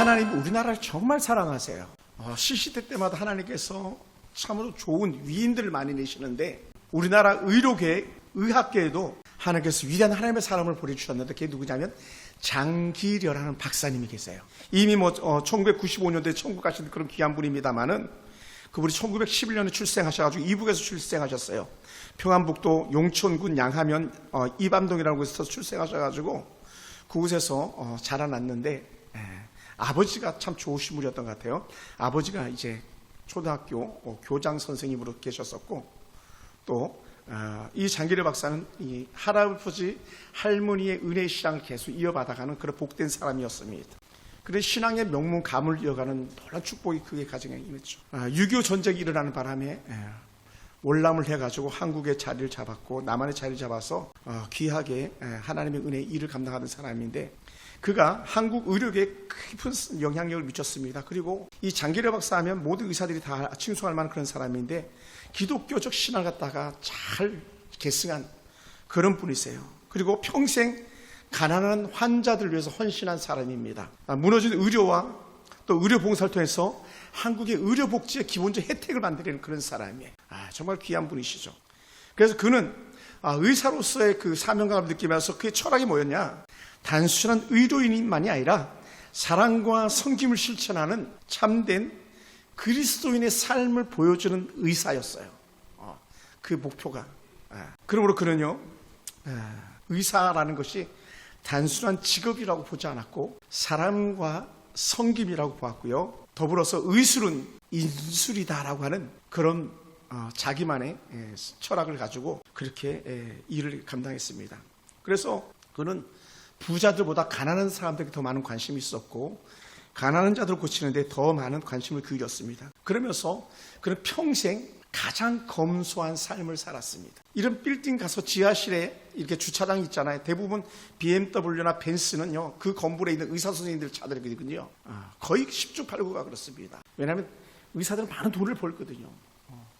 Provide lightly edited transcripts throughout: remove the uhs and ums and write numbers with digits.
하나님 우리나라를 정말 사랑하세요. 시시때 때마다 하나님께서 참으로 좋은 위인들을 많이 내시는데 우리나라 의료계, 의학계에도 하나님께서 위대한 하나님의 사람을 보내주셨는데 그게 누구냐면 장기려라는 박사님이 계세요. 이미 1995년도에 천국 가신 그런 귀한 분입니다만은 그분이 1911년에 출생하셔가지고 이북에서 출생하셨어요. 평안북도 용천군 양하면 이밤동이라는 곳에서 출생하셔가지고 그곳에서 자라났는데 아버지가 참 좋으신 분이었던 것 같아요. 아버지가 이제 초등학교 교장 선생님으로 계셨었고 또 이 장기려 박사는 이 할아버지 할머니의 은혜 신앙을 계속 이어받아가는 그런 복된 사람이었습니다. 그래 신앙의 명문 감을 이어가는 놀라운 축복이 그의 가정에 임했죠. 6.25 전쟁이 일어나는 바람에 월남을 해가지고 한국의 자리를 잡았고 남한의 자리를 잡아서 귀하게 하나님의 은혜의 일을 감당하는 사람인데 그가 한국 의료계에 깊은 영향력을 미쳤습니다. 그리고 이 장기려 박사 하면 모든 의사들이 다 칭송할 만한 그런 사람인데 기독교적 신앙을 갖다가 잘 계승한 그런 분이세요. 그리고 평생 가난한 환자들 위해서 헌신한 사람입니다. 무너진 의료와 또 의료봉사를 통해서 한국의 의료복지의 기본적 혜택을 만드는 그런 사람이에요. 정말 귀한 분이시죠. 그래서 그는 의사로서의 그 사명감을 느끼면서 그의 철학이 뭐였냐? 단순한 의료인만이 아니라 사랑과 섬김을 실천하는 참된 그리스도인의 삶을 보여주는 의사였어요. 그 목표가. 그러므로 그는요, 의사라는 것이 단순한 직업이라고 보지 않았고 사람과 섬김이라고 보았고요. 더불어서 의술은 인술이다라고 하는 그런 자기만의 철학을 가지고 그렇게 일을 감당했습니다. 그래서 그는 부자들보다 가난한 사람들에게 더 많은 관심이 있었고 가난한 자들을 고치는데 더 많은 관심을 기울였습니다. 그러면서 그는 평생 가장 검소한 삶을 살았습니다. 이런 빌딩 가서 지하실에 이렇게 주차장이 있잖아요. 대부분 BMW나 벤츠는요, 그 건물에 있는 의사 선생님들 차들이거든요. 거의 10주8구가 그렇습니다. 왜냐하면 의사들은 많은 돈을 벌거든요.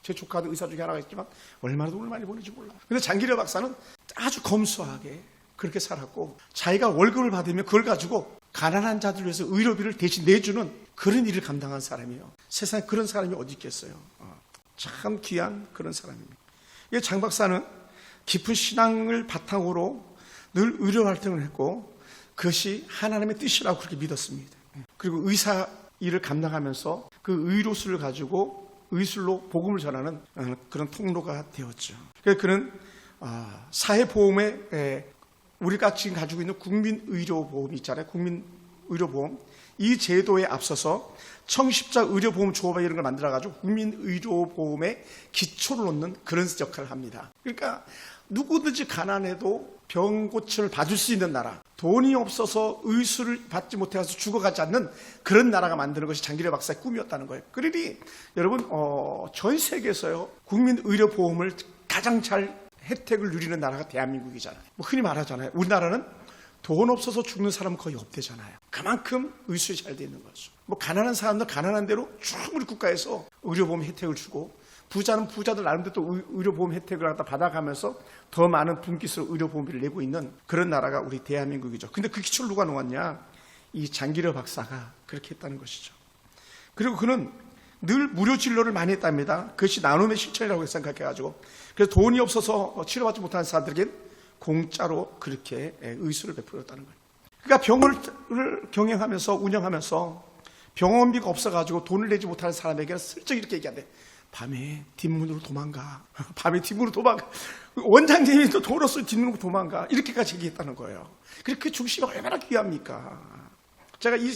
제 조카도 의사 중에 하나가 있지만 얼마나 돈을 많이 버는지 몰라. 근데 장기려 박사는 아주 검소하게 그렇게 살았고 자기가 월급을 받으면 그걸 가지고 가난한 자들 위해서 의료비를 대신 내주는 그런 일을 감당한 사람이에요. 세상에 그런 사람이 어디 있겠어요. 참 귀한 그런 사람입니다. 장 박사는 깊은 신앙을 바탕으로 늘 의료 활동을 했고 그것이 하나님의 뜻이라고 그렇게 믿었습니다. 그리고 의사 일을 감당하면서 그 의료술을 가지고 의술로 복음을 전하는 그런 통로가 되었죠. 그래서 그는 사회보험에 우리가 지금 가지고 있는 국민의료보험 있잖아요. 국민의료보험. 이 제도에 앞서서 청십자 의료보험 조합 이런 걸 만들어가지고 국민의료보험에 기초를 놓는 그런 역할을 합니다. 그러니까 누구든지 가난해도 병 고침을 받을 수 있는 나라, 돈이 없어서 의술을 받지 못해서 죽어가지 않는 그런 나라가 만드는 것이 장기려 박사의 꿈이었다는 거예요. 그러니 여러분 전 세계에서요 국민의료보험을 가장 잘 혜택을 누리는 나라가 대한민국이잖아요. 흔히 말하잖아요. 우리나라는 돈 없어서 죽는 사람은 거의 없대잖아요. 그만큼 의술이 잘 돼 있는 거죠. 가난한 사람들 가난한 대로 충분히 국가에서 의료보험 혜택을 주고 부자는 부자들 나름대로 또 의료보험 혜택을 갖다 받아가면서 더 많은 분기수로 의료보험비를 내고 있는 그런 나라가 우리 대한민국이죠. 근데 그 기초를 누가 놓았냐? 이 장기려 박사가 그렇게 했다는 것이죠. 그리고 그는 늘 무료 진료를 많이 했답니다. 그것이 나눔의 실천이라고 생각해가지고 그래서 돈이 없어서 치료받지 못하는 사람들에겐 공짜로 그렇게 의술을 베풀었다는 거예요. 그러니까 병원을 경영하면서 운영하면서 병원비가 없어가지고 돈을 내지 못하는 사람에게는 슬쩍 이렇게 얘기한대. 밤에 뒷문으로 도망가. 밤에 뒷문으로 도망가. 원장님이 또 돈 없어 뒷문으로 도망가. 이렇게까지 얘기했다는 거예요. 그리고 그 중심이 얼마나 귀합니까? 제가 이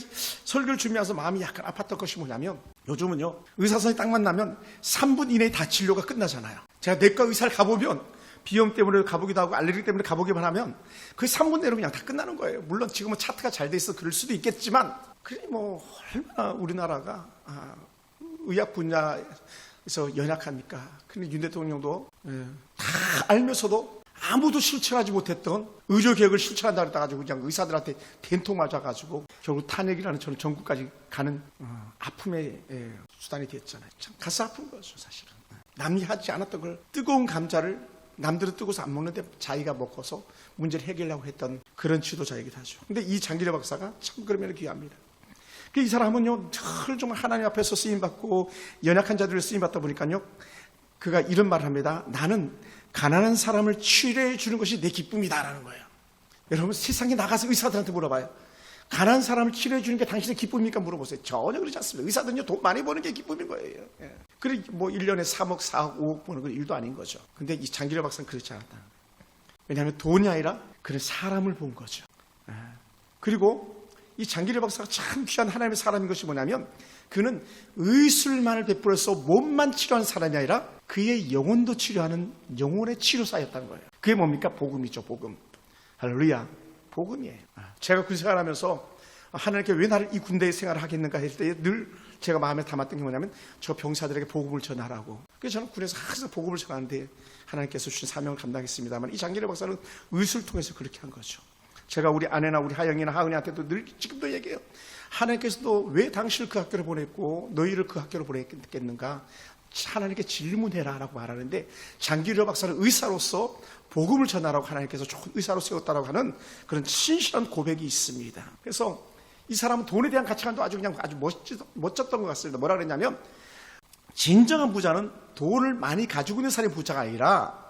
설교를 준비하면서 마음이 약간 아팠던 것이 뭐냐면 요즘은요 의사 선생님 딱 만나면 3분 이내에 다 진료가 끝나잖아요. 제가 내과 의사를 가보면 비염 때문에 가보기도 하고 알레르기 때문에 가보기만 하면 거의 3분 내로 그냥 다 끝나는 거예요. 물론 지금은 차트가 잘 돼 있어 그럴 수도 있겠지만 그래 얼마나 우리나라가 의학 분야에서 연약합니까? 근데 윤 대통령도 다 알면서도 아무도 실천하지 못했던 의료개혁을 실천한다 그랬다가지고 그냥 의사들한테 된통 맞아가지고 결국 탄핵이라는 저는 전국까지 가는 아픔의 수단이 됐잖아요. 참 가슴 아픈 거죠 사실은. 남이 하지 않았던 걸 뜨거운 감자를 남들은 뜨거워서 안 먹는데 자기가 먹어서 문제를 해결하려고 했던 그런 지도자이기도 하죠. 근데 이 장기려 박사가 참 그러면 귀합니다. 이 사람은요, 늘 정말 하나님 앞에서 쓰임받고 연약한 자들을 쓰임받다 보니까요, 그가 이런 말을 합니다. 나는 가난한 사람을 치료해 주는 것이 내 기쁨이다라는 거예요. 여러분, 세상에 나가서 의사들한테 물어봐요. 가난한 사람을 치료해 주는 게 당신의 기쁨입니까? 물어보세요. 전혀 그렇지 않습니다. 의사들은요, 돈 많이 버는 게 기쁨인 거예요. 예. 그래, 뭐 1년에 3억, 4억, 5억 버는 건 일도 아닌 거죠. 근데 이 장기려 박사는 그렇지 않았다. 왜냐하면 돈이 아니라 그는 사람을 본 거죠. 예. 그리고 이 장기려 박사가 참 귀한 하나님의 사람인 것이 뭐냐면, 그는 의술만을 베풀어서 몸만 치료하는 사람이 아니라 그의 영혼도 치료하는 영혼의 치료사였다는 거예요. 그게 뭡니까? 복음이죠. 복음. 할렐루야. 복음이에요. 제가 군 생활하면서 하나님께 왜 나를 이 군대 생활을 하겠는가 했을 때 늘 제가 마음에 담았던 게 뭐냐면, 저 병사들에게 복음을 전하라고. 그래서 저는 군에서 항상 복음을 전하는데 하나님께서 주신 사명을 감당했습니다만, 이 장기려 박사는 의술을 통해서 그렇게 한 거죠. 제가 우리 아내나 우리 하영이나 하은이한테도 늘 지금도 얘기해요. 하나님께서도 왜 당신을 그 학교로 보냈고 너희를 그 학교로 보냈겠는가, 하나님께 질문해라 라고 말하는데, 장기려 박사는 의사로서 복음을 전하라고 하나님께서 좋은 의사로 세웠다라고 하는 그런 신실한 고백이 있습니다. 그래서 이 사람은 돈에 대한 가치관도 아주 멋졌던 것 같습니다. 뭐라 그랬냐면, 진정한 부자는 돈을 많이 가지고 있는 사람이 부자가 아니라,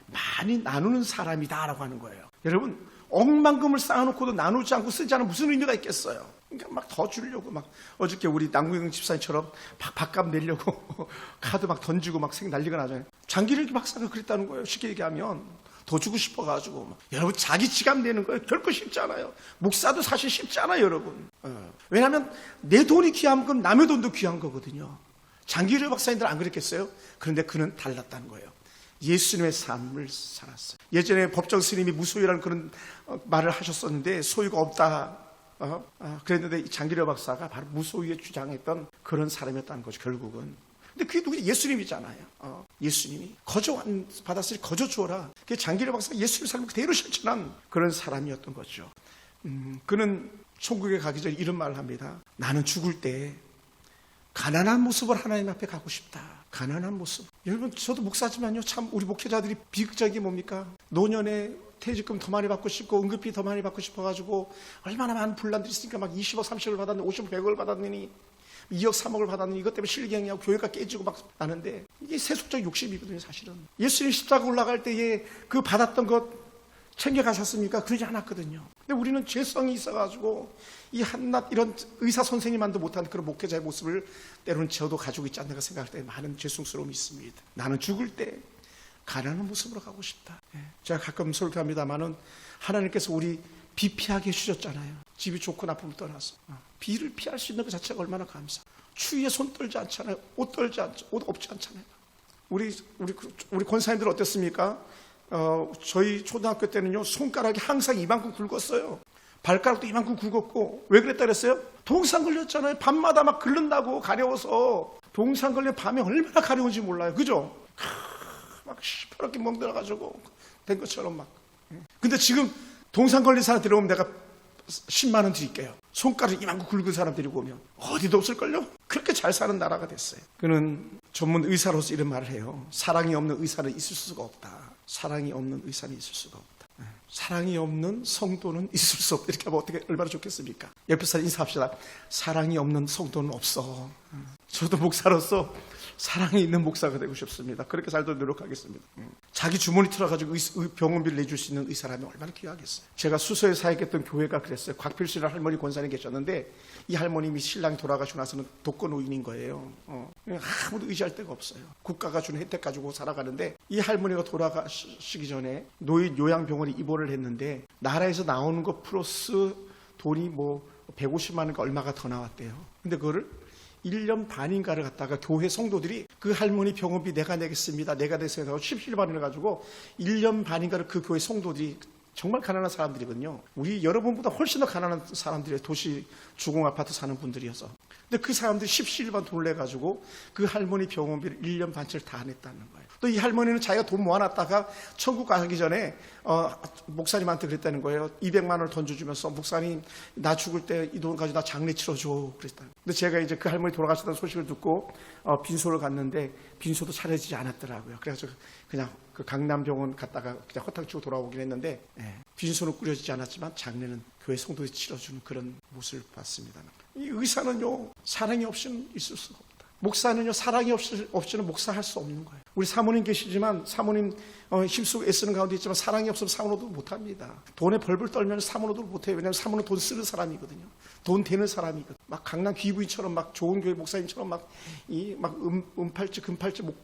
많이 나누는 사람이다라고 하는 거예요. 여러분, 억만금을 쌓아놓고도 나누지 않고 쓰지 않으면 무슨 의미가 있겠어요? 그러니까 막 더 주려고, 막 어저께 우리 남궁영 집사님처럼 막 밥값 내려고 카드 막 던지고 막 난리가 나잖아요. 장기려 박사가 그랬다는 거예요. 쉽게 얘기하면 더 주고 싶어가지고. 여러분, 자기 지갑 내는 거예요. 결코 쉽지 않아요. 목사도 사실 쉽지 않아요, 여러분. 왜냐하면 내 돈이 귀한 건 남의 돈도 귀한 거거든요. 장기려 박사님들 안 그랬겠어요? 그런데 그는 달랐다는 거예요. 예수님의 삶을 살았어요. 예전에 법정 스님이 무소유라는 그런 말을 하셨었는데, 소유가 없다 그랬는데, 장기려 박사가 바로 무소유에 주장했던 그런 사람이었다는 거죠, 결국은. 근데 그게 누구냐? 예수님이잖아요. 예수님이 거저 받았으니 거저 주어라. 그 장기려 박사가 예수님의 삶을 그대로 실천한 그런 사람이었던 거죠. 그는 천국에 가기 전에 이런 말을 합니다. 나는 죽을 때 가난한 모습을 하나님 앞에 가고 싶다. 가난한 모습. 여러분, 저도 목사지만요, 참 우리 목회자들이 비극적인 게 뭡니까? 노년에 퇴직금 더 많이 받고 싶고 응급비 더 많이 받고 싶어가지고 얼마나 많은 분란들이 있으니까 막 20억 30억을 받았느니 50억 100억을 받았느니 2억 3억을 받았느니 이것 때문에 실경이하고 교회가 깨지고 막 나는데, 이게 세속적 욕심이거든요. 사실은 예수님 십자가 올라갈 때에 그 받았던 것 챙겨가셨습니까? 그러지 않았거든요. 근데 우리는 죄성이 있어가지고 이 한낱 이런 의사 선생님만도 못하는 그런 목회자의 모습을 때로는 저도 가지고 있지 않는가 생각할 때 많은 죄송스러움이 있습니다. 나는 죽을 때 가난한 모습으로 가고 싶다. 제가 가끔 설교합니다만은, 하나님께서 우리 비 피하게 해주셨잖아요. 집이 좋고 나쁨을 떠나서 비를 피할 수 있는 것 자체가 얼마나 감사. 추위에 손 떨지 않잖아요. 옷 없지 않잖아요. 우리 권사님들 어땠습니까? 저희 초등학교 때는요, 손가락이 항상 이만큼 굵었어요. 발가락도 이만큼 굵었고. 왜 그랬다 그랬어요? 동상 걸렸잖아요. 밤마다 막 긁는다고, 가려워서. 동상 걸리면 밤에 얼마나 가려운지 몰라요. 그죠? 막 시퍼렇게 멍들어가지고 된 것처럼 막. 근데 지금 동상 걸린 사람 데려오면 내가 10만 원 드릴게요. 손가락 이만큼 굵은 사람 데리고 오면 어디도 없을걸요? 그렇게 잘 사는 나라가 됐어요. 그는 전문 의사로서 이런 말을 해요. 사랑이 없는 의사는 있을 수가 없다. 사랑이 없는 의사는 있을 수가 없다. 사랑이 없는 성도는 있을 수 없다. 이렇게 하면 어떻게 얼마나 좋겠습니까? 옆에 사람 인사합시다. 사랑이 없는 성도는 없어. 저도 목사로서 사랑이 있는 목사가 되고 싶습니다. 그렇게 살도록 노력하겠습니다. 자기 주머니 틀어가지고 병원비를 내줄 수 있는 의사라면 얼마나 귀하겠어요. 제가 수서에 사역했던 교회가 그랬어요. 곽필수라는 할머니 권사님 계셨는데, 이 할머님이 신랑이 돌아가시고 나서는 독거노인인 거예요. 아무도 의지할 데가 없어요. 국가가 주는 혜택 가지고 살아가는데, 이 할머니가 돌아가시기 전에 노인 요양병원에 입원을 했는데, 나라에서 나오는 거 플러스 돈이 뭐 150만 원인가 얼마가 더 나왔대요. 근데 그거를 1년 반인가를 갖다가 교회 성도들이 그 할머니 병원비 내가 내겠습니다. 내가 내세요. 17만원을 가지고 1년 반인가를 그 교회 성도들이, 정말 가난한 사람들이거든요. 우리 여러분보다 훨씬 더 가난한 사람들이에요. 도시 주공 아파트 사는 분들이어서. 근데 그 사람들이 17만 돈을 내가지고 그 할머니 병원비를 1년 반치를 다 냈다는 거예요. 또 이 할머니는 자기가 돈 모아놨다가 천국 가기 전에 목사님한테 그랬다는 거예요. 200만 원을 던져주면서, 목사님 나 죽을 때 이 돈 가지고 나 장례 치러줘 그랬다. 근데 제가 이제 그 할머니 돌아가셨다는 소식을 듣고 빈소를 갔는데 빈소도 차려지지 않았더라고요. 그래가지고 그냥 그 강남병원 갔다가 그냥 허탕치고 돌아오긴 했는데 빈손은 꾸려지지 않았지만 장례는 교회 성도들이 치러주는 그런 모습을 봤습니다. 이 의사는요 사랑이 없이는 있을 수가 없다. 목사는요 사랑이 없이는 목사할 수 없는 거예요. 우리 사모님 계시지만 사모님 힘쓰고 애쓰는 가운데 있지만 사랑이 없으면 사모도 못합니다. 돈에 벌벌 떨면 사모도 못해요. 왜냐하면 사모는 돈 쓰는 사람이거든요. 돈 되는 사람이거든요. 막 강남 귀부인처럼 막 좋은 교회 목사님처럼 막 은팔찌 금팔찌 막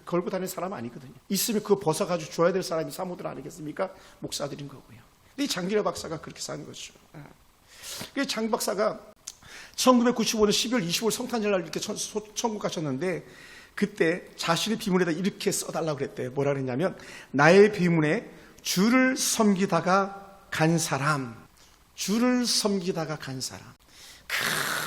걸고 다니는 사람 아니거든요. 있으면 그거 벗어가지고 줘야 될 사람이 사모들 아니겠습니까? 목사들인 거고요. 근데 이 장기려 박사가 그렇게 사는 거죠. 그 장 박사가 1995년 12월 25일 성탄절날 이렇게 천국 가셨는데 그때 자신의 비문에다 이렇게 써달라고 그랬대요. 뭐라 그랬냐면 나의 비문에 주를 섬기다가 간 사람, 주를 섬기다가 간 사람.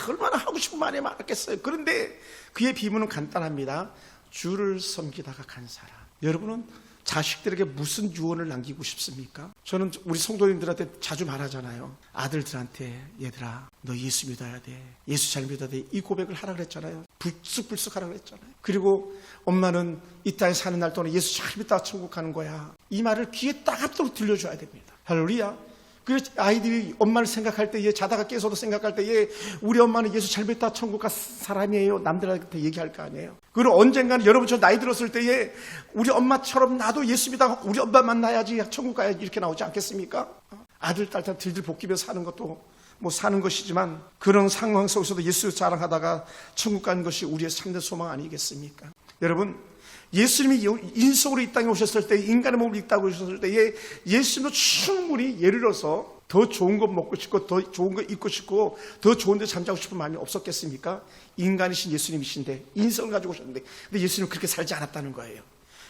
얼마나 하고 싶은 말이 많았겠어요. 그런데 그의 비문은 간단합니다. 주를 섬기다가 간 사람. 여러분은 자식들에게 무슨 유언을 남기고 싶습니까? 저는 우리 성도님들한테 자주 말하잖아요. 아들들한테 얘들아 너 예수 믿어야 돼. 예수 잘 믿어야 돼. 이 고백을 하라 그랬잖아요. 불쑥불쑥 하라 그랬잖아요. 그리고 엄마는 이 땅에 사는 날 동안 예수 잘 믿다가 천국 가는 거야. 이 말을 귀에 따갑도록 들려줘야 됩니다. 할렐루야. 그래서 아이들이 엄마를 생각할 때, 얘 자다가 깨서도 생각할 때, 얘 우리 엄마는 예수 잘 믿다 천국 갈 사람이에요. 남들한테 얘기할 거 아니에요. 그리고 언젠가는 여러분 저 나이 들었을 때에 우리 엄마처럼 나도 예수 믿다 우리 엄마 만나야지 천국 가야지 이렇게 나오지 않겠습니까? 아들 딸 들들 볶이며 사는 것도 뭐 사는 것이지만 그런 상황 속에서도 예수 자랑하다가 천국 가는 것이 우리의 참된 소망 아니겠습니까? 여러분 예수님이 인성으로 이 땅에 오셨을 때 인간의 몸을 입다고 오셨을 때에 예수님도 충분히 예를 들어서 더 좋은 거 먹고 싶고 더 좋은 거 입고 싶고 더 좋은 데 잠자고 싶은 마음이 없었겠습니까? 인간이신 예수님이신데 인성을 가지고 오셨는데 근데 예수님은 그렇게 살지 않았다는 거예요.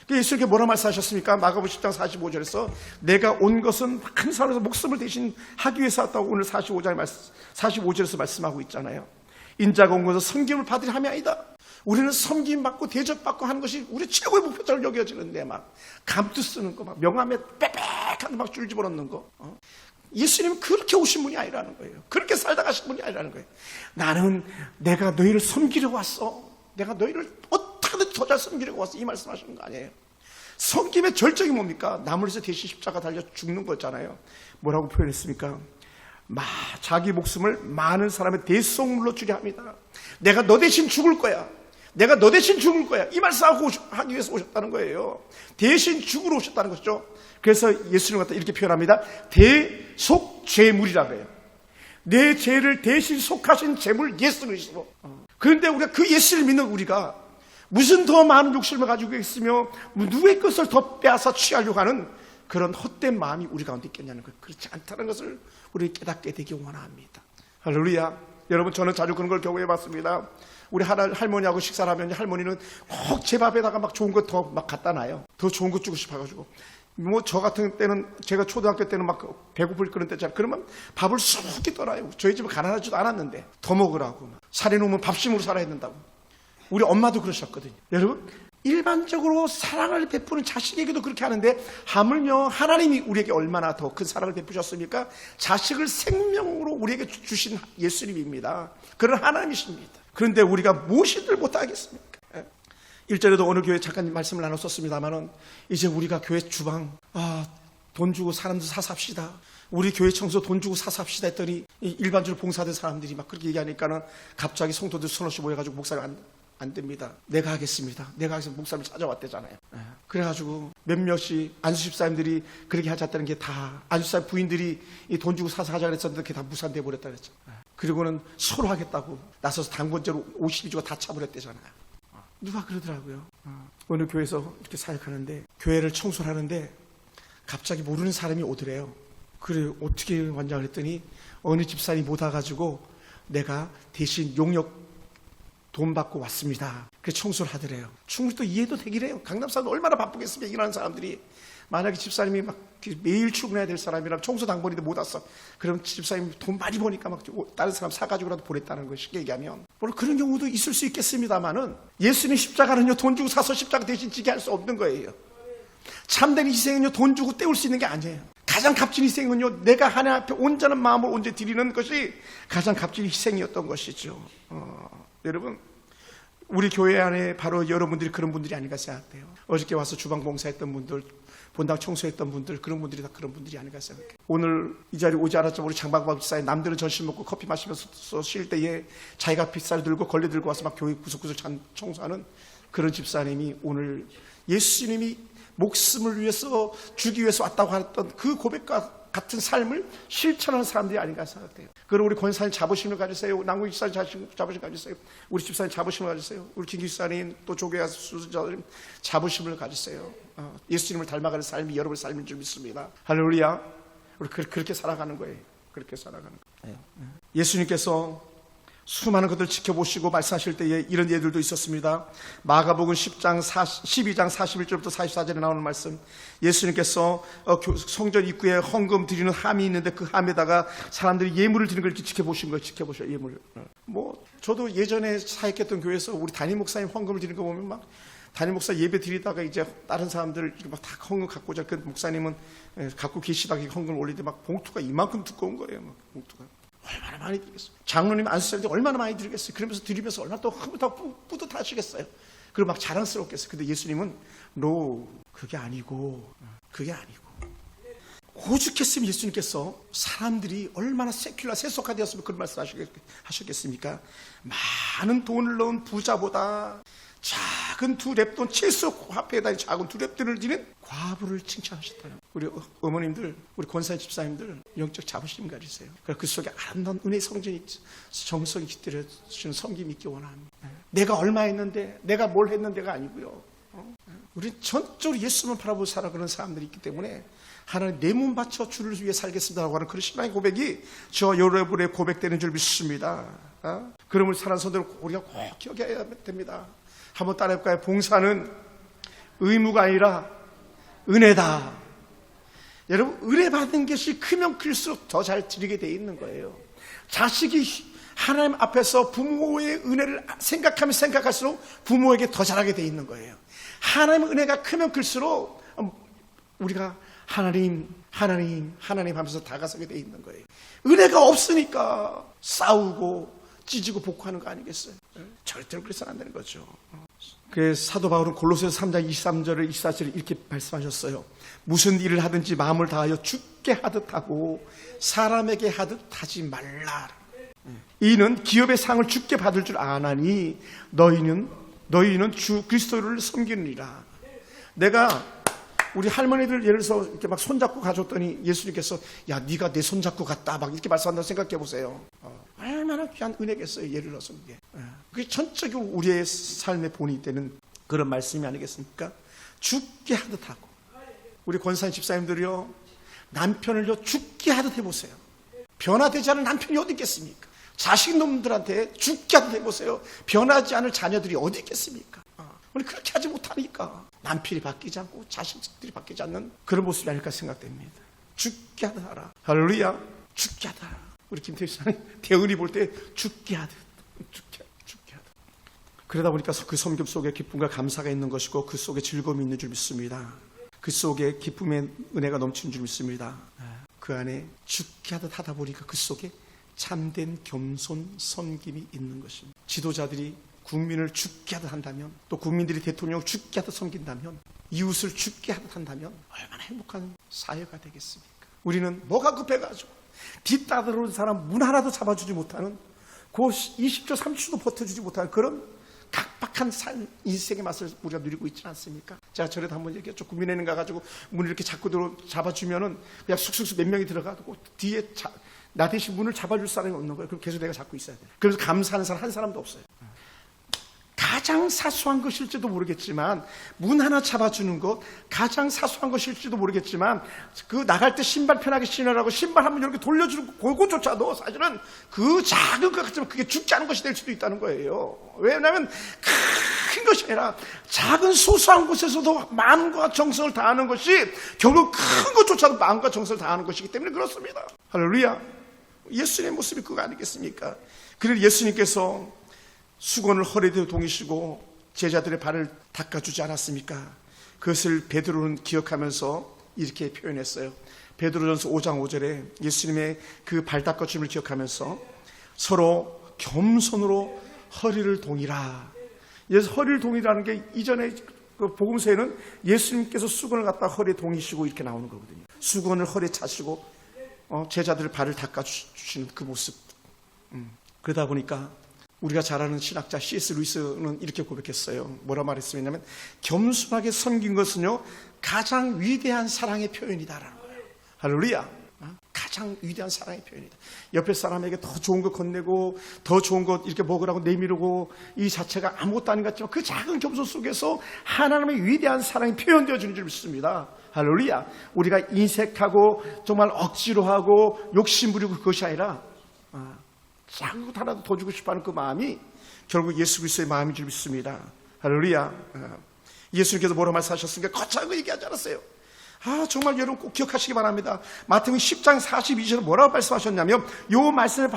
예수님께 뭐라 말씀하셨습니까? 마가복음 10장 45절에서 내가 온 것은 한 사람에서 목숨을 대신 하기 위해서 왔다고 오늘 45절에서 말씀하고 있잖아요. 인자가 온 것은 섬김을 받으려 함이 아니다. 우리는 섬김받고 대접받고 하는 것이 우리 최고의 목표처럼 여겨지는데 막 감투 쓰는 거 막 명함에 빽빽한 막 줄 집어넣는 거 예수님은 그렇게 오신 분이 아니라는 거예요. 그렇게 살다 가신 분이 아니라는 거예요. 나는 내가 너희를 섬기려고 왔어. 내가 너희를 어떻게든 더 잘 섬기려고 왔어. 이 말씀하시는 거 아니에요. 섬김의 절정이 뭡니까? 남을 위해서 대신 십자가 달려 죽는 거잖아요. 뭐라고 표현했습니까? 자기 목숨을 많은 사람의 대속물로 주려 합니다. 내가 너 대신 죽을 거야. 내가 너 대신 죽을 거야. 이 말씀하고 하기 위해서 오셨다는 거예요. 대신 죽으러 오셨다는 것이죠. 그래서 예수님 갖다 이렇게 표현합니다. 대속죄물이라고 해요. 내 죄를 대신 속하신 죄물 예수 그리스도. 그런데 우리가 그 예수를 믿는 우리가 무슨 더 많은 욕심을 가지고 있으며 누구의 것을 더 빼앗아 취하려고 하는 그런 헛된 마음이 우리 가운데 있겠냐는 거예요. 그렇지 않다는 것을 우리 깨닫게 되기 원합니다. 할렐루야. 여러분 저는 자주 그런 걸 경험해 봤습니다. 우리 할머니하고 식사를 하면 할머니는 꼭 제 밥에다가 막 좋은 거 더 막 갖다 놔요. 더 좋은 거 주고 싶어가지고. 뭐 저 같은 때는 제가 초등학교 때는 막 배고플 그런 때잖아요. 그러면 밥을 수북히 떠나요. 저희 집은 가난하지도 않았는데 더 먹으라고. 살해 놓으면 밥심으로 살아야 된다고. 우리 엄마도 그러셨거든요. 여러분 일반적으로 사랑을 베푸는 자식에게도 그렇게 하는데 하물며 하나님이 우리에게 얼마나 더 큰 사랑을 베푸셨습니까? 자식을 생명으로 우리에게 주신 예수님입니다. 그런 하나님이십니다. 그런데 우리가 무엇이들 못하겠습니까? 1절에도 어느 교회 잠깐 말씀을 나눴었습니다만은 이제 우리가 교회 주방 돈 주고 사람들 사삽시다. 우리 교회 청소 돈 주고 사삽시다 했더니 일반적으로 봉사된 사람들이 막 그렇게 얘기하니까는 갑자기 성도들 서너씩 모여가지고 목사님 안 됩니다. 내가 하겠습니다. 내가 하겠습니다. 목사님 찾아왔대잖아요. 그래가지고 몇몇이 안수 집사님들이 그렇게 하자다는 게 다 안수 집사님 부인들이 이 돈 주고 사서 하자 그랬었는데 그게 다 무산돼 버렸다 그랬죠. 그리고는 서로 하겠다고 나서서 당번제로 52주가 다 차버렸대잖아요. 누가 그러더라고요. 어느 교회에서 이렇게 사역하는데 교회를 청소를 하는데 갑자기 모르는 사람이 오더래요. 그래 어떻게 왔냐 그랬더니 어느 집사님이 못 와가지고 내가 대신 용역 돈 받고 왔습니다. 그래서 청소를 하더래요. 충분히 또 이해도 되기래요. 강남 사람들 얼마나 바쁘겠습니까? 일하는 사람들이. 만약에 집사님이 막 매일 출근해야 될 사람이라면 청소 당번인데 못 왔어. 그럼 집사님이 돈 많이 버니까 막 다른 사람 사가지고라도 보냈다는 걸 쉽게 얘기하면 물론 그런 경우도 있을 수 있겠습니다만은 예수님 십자가는요 돈 주고 사서 십자가 대신 지게 할 수 없는 거예요. 참된 희생은요 돈 주고 때울 수 있는 게 아니에요. 가장 값진 희생은요 내가 하나님 앞에 온전한 마음을 온전히 드리는 것이 가장 값진 희생이었던 것이죠. 여러분 우리 교회 안에 바로 여러분들이 그런 분들이 아닌가 생각돼요. 어저께 와서 주방 봉사했던 분들, 본당 청소했던 분들, 그런 분들이 다 그런 분들이 아닌가 생각해요. 오늘 이 자리에 오지 않았지만 우리 장방박 집사님, 남들은 점심 먹고 커피 마시면서 쉴 때에 자기가 빗살 들고 걸레 들고 와서 막 교회 구석구석 청소하는 그런 집사님이 오늘 예수님이 목숨을 위해서 주기 위해서 왔다고 했던 그 고백과 같은 삶을 실천하는 사람들이 아닌가 생각돼요. 그럼 우리 권사님 자부심을 가지세요. 남궁 집사님 자부심 가지세요. 우리 집사님 자부심을 가지세요. 우리 김기 집사님 또 조교와 수수자님 자부심을 가지세요. 예수님을 닮아가는 삶이 여러분의 삶인 줄 믿습니다. 할렐루야. 우리 그렇게 살아가는 거예요. 그렇게 살아가는 거예요. 예수님께서 수많은 것들을 지켜보시고 말씀하실 때에 이런 예들도 있었습니다. 마가복음 12장 41절부터 44절에 나오는 말씀, 예수님께서 성전 입구에 헌금 드리는 함이 있는데 그 함에다가 사람들이 예물을 드리는 걸 이렇게 지켜보신 거예요. 지켜보셔요. 예물을. 저도 예전에 사역했던 교회에서 우리 담임 목사님 헌금을 드리는 거 보면 막 담임 목사 예배 드리다가 이제 다른 사람들 이렇게 막 다 헌금 갖고 오자. 그 목사님은 갖고 계시다가 헌금을 올리는데 막 봉투가 이만큼 두꺼운 거예요. 막 봉투가. 얼마나 많이 드리겠어요. 장로님 안수할 얼마나 많이 드리겠어요. 그러면서 드리면서 얼마나 또 뿌듯하시겠어요. 그리고 막 자랑스럽겠어요. 근데 예수님은 그게 아니고 오죽했으면 예수님께서 사람들이 얼마나 세속화되었으면 그런 말씀 하셨겠습니까? 많은 돈을 넣은 부자보다 작은 두 랩돈 7석 화폐에다 작은 두 랩돈을 드리는 과부를 칭찬하셨다요. 우리 어머님들, 우리 권사님 집사님들 영적 자부심 가지세요. 그 속에 아름다운 은혜의 성전이 정성이 깃들여주시는 섬김이 있기 원합니다. 내가 얼마 했는데, 내가 뭘 했는데가 아니고요. 우리 전적으로 예수만 바라보고 살아가는 사람들이 있기 때문에 하나님 내 몸 바쳐 주를 위해 살겠습니다라고 하는 그런 신앙의 고백이 저 여러분의 고백되는 줄 믿습니다. 그러므로 사랑하는 성도들 우리가 꼭 기억해야 됩니다. 한번 따라해볼까요? 봉사는 의무가 아니라 은혜다. 여러분, 은혜 받은 것이 크면 클수록 더 잘 드리게 돼 있는 거예요. 자식이 하나님 앞에서 부모의 은혜를 생각할수록 부모에게 더 잘하게 돼 있는 거예요. 하나님의 은혜가 크면 클수록 우리가 하나님 하면서 다가서게 돼 있는 거예요. 은혜가 없으니까 싸우고 찢고 복구하는 거 아니겠어요? 절대로 그래서는 안 되는 거죠. 그래서 사도 바울은 골로새서 3장 23절을 24절을 이렇게 말씀하셨어요. 무슨 일을 하든지 마음을 다하여 주께 하듯 하고 사람에게 하듯 하지 말라. 이는 기업의 상을 주께 받을 줄 아나니 너희는 주 그리스도를 섬기느니라. 내가 우리 할머니들 예를 들어서 이렇게 막 손잡고 가줬더니 예수님께서 야 네가 내 손잡고 갔다 막 이렇게 말씀한다고 생각해 보세요. 얼마나 귀한 은혜겠어요. 예를 들어서 그게 전적으로 우리의 삶의 본이 되는 그런 말씀이 아니겠습니까? 죽게 하듯 하고 우리 권사님 집사님들이요 남편을요 죽게 하듯 해보세요. 변화되지 않은 남편이 어디 있겠습니까? 자식놈들한테 죽게 하듯 해보세요. 변하지 않을 자녀들이 어디 있겠습니까? 우리 그렇게 하지 못하니까 남편이 바뀌지 않고 자식들이 바뀌지 않는 그런 모습이 아닐까 생각됩니다. 죽게 하듯 하라. 할렐루야. 죽게 하듯 하라. 우리 김태희 씨는 대은이 볼 때 죽게 하듯 죽게 하듯. 그러다 보니까 그 섬김 속에 기쁨과 감사가 있는 것이고 그 속에 즐거움이 있는 줄 믿습니다. 그 속에 기쁨의 은혜가 넘치는 줄 믿습니다. 그 안에 죽게 하듯 하다 보니까 그 속에 참된 겸손 섬김이 있는 것입니다. 지도자들이 국민을 죽게 하듯 한다면, 또 국민들이 대통령을 죽게 하듯 섬긴다면, 이웃을 죽게 하듯 한다면 얼마나 행복한 사회가 되겠습니까? 우리는 뭐가 급해가지고 뒤따르는 사람 문 하나도 잡아주지 못하는, 그 20초 30초도 버텨주지 못하는 그런 각박한 인생의 맛을 우리가 누리고 있지 않습니까? 제가 전에도 한번 얘기했죠. 국민회의는 가가지고 문을 이렇게 자꾸 잡아주면은 그냥 쑥쑥쑥 몇 명이 들어가고 뒤에 나 대신 문을 잡아줄 사람이 없는 거예요. 그럼 계속 내가 잡고 있어야 돼요. 그래서 감사하는 사람 한 사람도 없어요. 가장 사소한 것일지도 모르겠지만 문 하나 잡아주는 것 가장 사소한 것일지도 모르겠지만 그 나갈 때 신발 편하게 신으라고 신발 한번 이렇게 돌려주는 그거조차도 사실은 그 작은 것 같지만 그게 죽지 않은 것이 될 수도 있다는 거예요. 왜냐하면 큰 것이 아니라 작은 소소한 곳에서도 마음과 정성을 다하는 것이 결국 큰 것조차도 마음과 정성을 다하는 것이기 때문에 그렇습니다. 할렐루야. 예수님의 모습이 그거 아니겠습니까? 그래서 예수님께서 수건을 허리에 동이시고 제자들의 발을 닦아주지 않았습니까? 그것을 베드로는 기억하면서 이렇게 표현했어요. 베드로전서 5장 5절에 예수님의 그 발 닦아줌을 기억하면서 서로 겸손으로 허리를 동이라. 예수 허리를 동이라는 게 이전에 그 복음서에는 예수님께서 수건을 갖다 허리에 동이시고 이렇게 나오는 거거든요. 수건을 허리에 차시고 제자들 발을 닦아주시는 그 모습. 그러다 보니까 우리가 잘 아는 신학자 C.S. 루이스는 이렇게 고백했어요. 뭐라 말했으냐면 겸손하게 섬긴 것은요 가장 위대한 사랑의 표현이다라는 거예요. 할렐루야. 가장 위대한 사랑의 표현이다. 옆에 사람에게 더 좋은 것 건네고 더 좋은 것 이렇게 먹으라고 내미르고 이 자체가 아무것도 아닌 것 같지만 그 작은 겸손 속에서 하나님의 위대한 사랑이 표현되어지는 줄 믿습니다. 할렐루야. 우리가 인색하고 정말 억지로 하고 욕심 부리고 그것이 아니라 작은 것 하나도 더 주고 싶어하는 그 마음이 결국 예수 그리스도의 마음인 줄 믿습니다. 할렐루야. 예수님께서 뭐라고 말씀하셨습니까? 거창하게 얘기하지 않았어요. 정말 여러분 꼭 기억하시기 바랍니다. 마태복음 10장 42절에 뭐라고 말씀하셨냐면 요 말씀을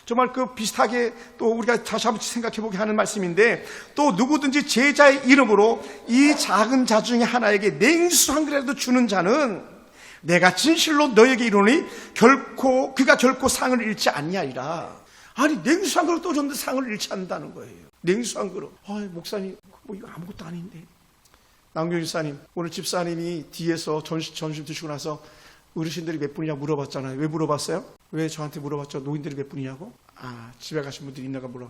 정말 그 비슷하게 또 우리가 다시 한번 생각해보게 하는 말씀인데 또 누구든지 제자의 이름으로 이 작은 자 중에 하나에게 냉수 한 그릇이라도 주는 자는 내가 진실로 너에게 이르노니 그가 결코 상을 잃지 아니하리라. 아니 냉수 한 그릇 또 줬는데 상을 잃지 않는다는 거예요. 냉수 한 그릇. 목사님 뭐 이거 아무것도 아닌데. 남경 집사님, 오늘 집사님이 뒤에서 점심 드시고 나서 어르신들이 몇 분이냐 물어봤잖아요. 왜 물어봤어요? 왜 저한테 물어봤죠? 노인들이 몇 분이냐고? 집에 가신 분들이 있나가 물어.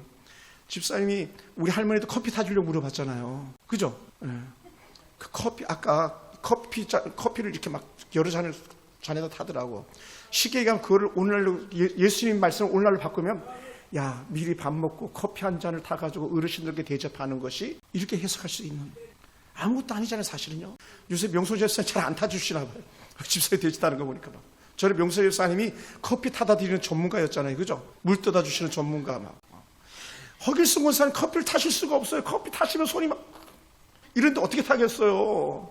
집사님이 우리 할머니도 커피 타주려고 물어봤잖아요. 그죠? 그 커피, 아까 커피를 이렇게 막 여러 잔에다 타더라고. 쉽게 얘기하면 그거를 오늘날로, 예수님 말씀을 오늘날로 바꾸면, 미리 밥 먹고 커피 한 잔을 타가지고 어르신들께 대접하는 것이 이렇게 해석할 수 있는. 아무것도 아니잖아요, 사실은요. 요새 명소 집사님 잘 안 타주시나 봐요. 집사에 되지다는 거 보니까 막. 저는 명소 집사님이 커피 타다 드리는 전문가였잖아요, 그죠? 물 떠다 주시는 전문가 막. 허길승 권사님 커피를 타실 수가 없어요. 커피 타시면 손이 막 이런데 어떻게 타겠어요?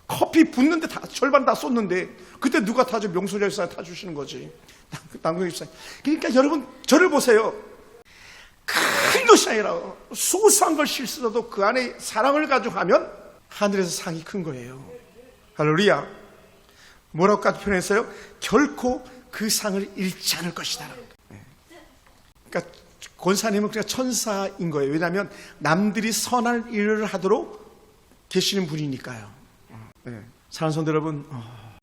커피 붓는데 절반 다 쏟는데 그때 누가 타죠? 명소 집사님 타주시는 거지. 남경 집사님. 그러니까 여러분 저를 보세요. 큰 것이 아니라 소소한 걸 실수라도 그 안에 사랑을 가지고 하면 하늘에서 상이 큰 거예요. 할렐루야. 뭐라고까지 표현했어요? 결코 그 상을 잃지 않을 것이다. 그러니까 권사님은 그냥 천사인 거예요. 왜냐하면 남들이 선한 일을 하도록 계시는 분이니까요. 사랑하는 성도 여러분,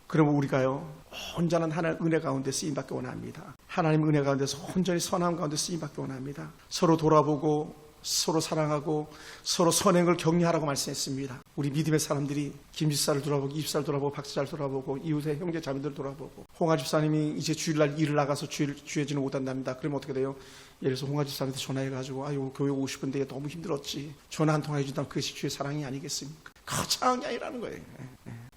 그러면 우리가요 온전한 하나님의 은혜 가운데 쓰임받기 원합니다. 하나님의 은혜 가운데서 온전히 선함 가운데 쓰임받기 원합니다. 서로 돌아보고 서로 사랑하고 서로 선행을 격려하라고 말씀했습니다. 우리 믿음의 사람들이 김 집사를 돌아보고 이 집사를 돌아보고 박 집사를 돌아보고 이웃의 형제 자매들을 돌아보고 홍아 집사님이 이제 주일날 일을 나가서 주일지는 못한답니다. 그러면 어떻게 돼요? 예를 들어서 홍아 집사한테 전화해가지고 교회 오고 싶은데 너무 힘들었지. 전화 한 통 해준다면 그것이 주의 사랑이 아니겠습니까? 거창한 게 아니라는 거예요.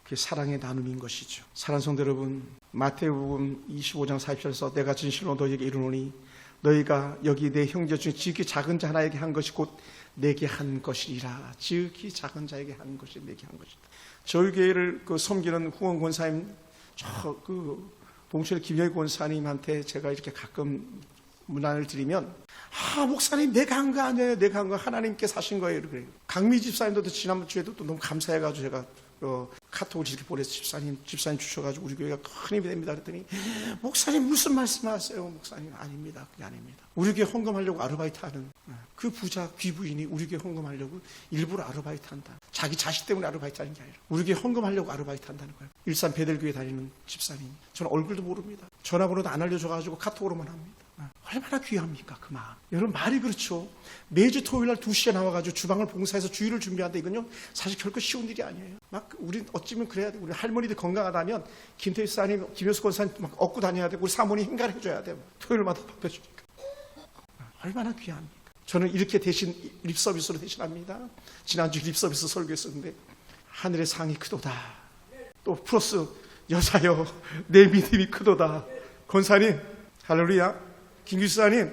그게 사랑의 나눔인 것이죠. 사랑하는 성도 여러분, 마태복음 25장 40절에서 내가 진실로 너희에게 이르노니 너희가 여기 내 형제 중에 지극히 작은 자 하나에게 한 것이 곧 내게 한 것이리라. 지극히 작은 자에게 한 것이 내게 한 것이다. 저희 교회를 섬기는 후원 권사님, 봉천의 김영희 권사님한테 제가 이렇게 가끔 문안을 드리면 목사님 내가 한 거 아니에요. 내가 한 거 하나님께서 하신 거예요. 그래요. 강미 집사님도 지난번 주에도 또 너무 감사해가지고 제가 카톡을 이렇게 보내서 집사님 주셔가지고 우리 교회가 큰 힘이 됩니다. 그랬더니 목사님 무슨 말씀하세요? 목사님 아닙니다. 그게 아닙니다. 우리 교회 헌금하려고 아르바이트하는 그 부자 귀부인이 우리 교회 헌금하려고 일부러 아르바이트한다. 자기 자식 때문에 아르바이트하는 게 아니라 우리 교회 헌금하려고 아르바이트한다는 거예요. 일산 베델교회 다니는 집사님. 저는 얼굴도 모릅니다. 전화번호도 안 알려줘가지고 카톡으로만 합니다. 얼마나 귀합니까 그 마음. 여러분 말이 그렇죠. 매주 토요일날 2시에 나와가지고 주방을 봉사해서 주일을 준비한다. 이건요 사실 결코 쉬운 일이 아니에요. 막 우리 어찌면 그래야 돼. 우리 할머니들 건강하다면 김태희 사님, 김효수 권사님 막 얻고 다녀야 되고 우리 사모님 행가해줘야 돼요. 토요일마다 밥해주니까 얼마나 귀합니까. 저는 이렇게 대신 립서비스로 대신합니다. 지난주 립서비스 설교했었는데 하늘의 상이 크도다. 또 플러스 여자여 내 믿음이 크도다. 권사님 할렐루야. 김기수사님,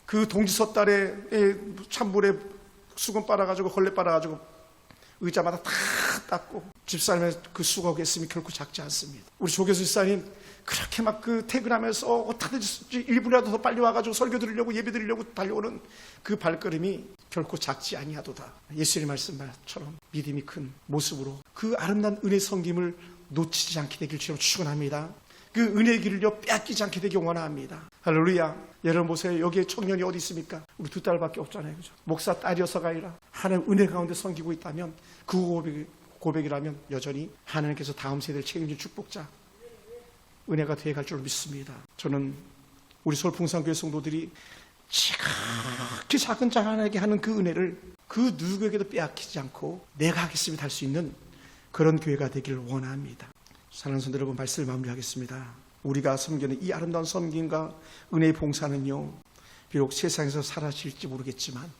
그 동지서 딸에 찬물에 수건 빨아가지고 걸레 빨아가지고 의자마다 다 닦고 집사님의 그 수고하고 했음이 결코 작지 않습니다. 우리 조교수 집사님 그렇게 막 그 퇴근하면서 어떻게든 1분이라도 더 빨리 와가지고 설교 들으려고 예배 드리려고 달려오는 그 발걸음이 결코 작지 아니하도다. 예수님 말씀처럼 믿음이 큰 모습으로 그 아름다운 은혜 섬김을 놓치지 않게 되길 주로 축원합니다. 그 은혜의 길을요 빼앗기지 않게 되기 원합니다. 할렐루야. 여러분 보세요. 여기에 청년이 어디 있습니까? 우리 2딸밖에 없잖아요. 그죠? 목사 딸이어서가 아니라 하나님 은혜 가운데 섬기고 있다면 그 고백이라면 여전히 하나님께서 다음 세대를 책임질 축복자 은혜가 되어갈 줄 믿습니다. 저는 우리 서울풍산교회 성도들이 지극히 작은 자 하나에게 하는 그 은혜를 그 누구에게도 빼앗기지 않고 내가 하겠습니다 할 수 있는 그런 교회가 되기를 원합니다. 사랑하는 성도 여러분, 말씀을 마무리하겠습니다. 우리가 섬기는 이 아름다운 섬김과 은혜의 봉사는요, 비록 세상에서 사라질지 모르겠지만,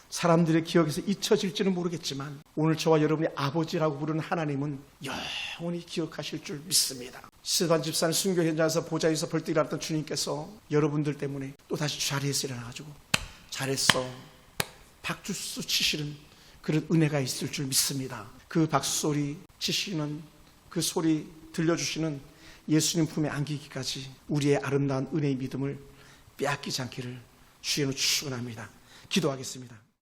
사람들의 기억에서 잊혀질지는 모르겠지만, 오늘 저와 여러분이 아버지라고 부르는 하나님은 영원히 기억하실 줄 믿습니다. 스데반 집사는 순교 현장에서 보좌에서 벌떡 일어났던 주님께서 여러분들 때문에 또 다시 자리에서 일어나가지고 잘했어 박수 치시는 그런 은혜가 있을 줄 믿습니다. 그 박수 소리 치시는 그 소리 들려주시는 예수님 품에 안기기까지 우리의 아름다운 은혜의 믿음을 빼앗기지 않기를 주의 이름으로 축원합니다. 기도하겠습니다.